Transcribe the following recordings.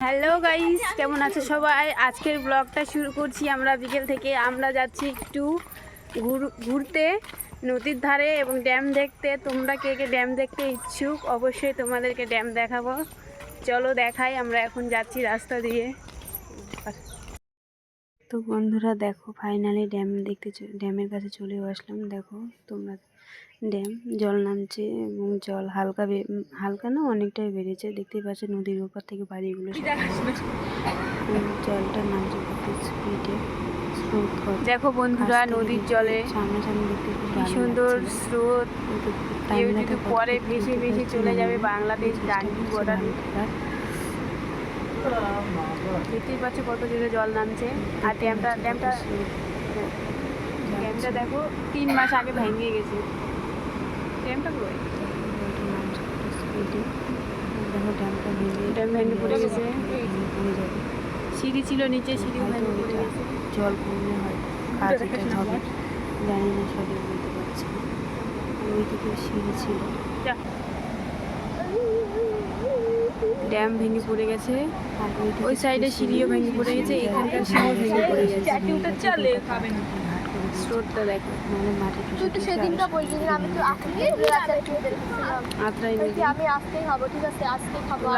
Hello guys, কেমন আছো সবাই? আজকের ব্লগটা শুরু করছি আমরা বিকেল থেকে। আমরা যাচ্ছি একটু ঘুরতে নদীর ধারে এবং ড্যাম দেখতে। তোমরা কে কে ড্যাম দেখতে ইচ্ছুক অবশ্যই তোমাদেরকে ড্যাম দেখাবো। চলো দেখাই। আমরা এখন যাচ্ছি রাস্তা দিয়ে। তো বন্ধুরা দেখো, ফাইনালি ড্যামের কাছে চলে আসলাম। দেখো তোমরা, ড্যাম জল নামছে এবং জল হালকা না অনেকটাই বেড়েছে। দেখতেই পাচ্ছ নদীর ওপর থেকে বাড়িগুলো জলটা নামছে কত স্পিডে। দেখো বন্ধুরা, নদীর জলে সামনাসামনি দেখতে কি সুন্দর স্রোত। কেউ যদি পরে ভেসে ভেসে চলে যাবে বাংলাদেশ ডান্ডি বর্ডার। দেখতেই পাচ্ছ কত জোরে জল নামছে। আর ড্যামটা দেখো 3 মাস আগে ভেঙে গেছে। ড্যামটা ভেঙে পড়ে গেছে। সিঁড়ি ছিল নিচে, সিঁড়ি ভেঙে পড়ে গেছে। জল কমলে হয় হবে জানি না, সঠিক বলতে পারছি না। ওইদিকে সিঁড়ি ছিল, ড্যাম ভেঙে পড়ে গেছে। ওই সাইডে সিঁড়িও ভেঙে পড়ে গেছে, এখানকার সিঁড়িও ভেঙে পড়ে গেছে। স্রোতটা দেখো, মানে মাঠে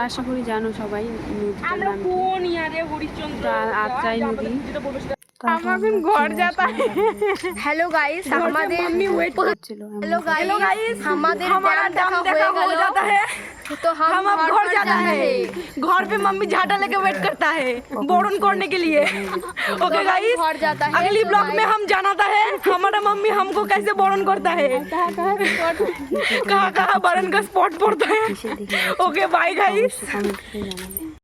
আশা করি জানো সবাই আত্রাই নদী। ঘর যাতা। हेलो गाइस, हमारे डैम देखा हो जाता है तो हम अब घर जाता है। घर पे मम्मी झाटा लेके वेट करता है बोरन करने के लिए। ओके गाइस, अगली ब्लॉग में हम जानता है हमारा मम्मी हमको कैसे बोरन करता है, कहाँ कहाँ बोरन का स्पॉट पड़ता है। Okay bye guys.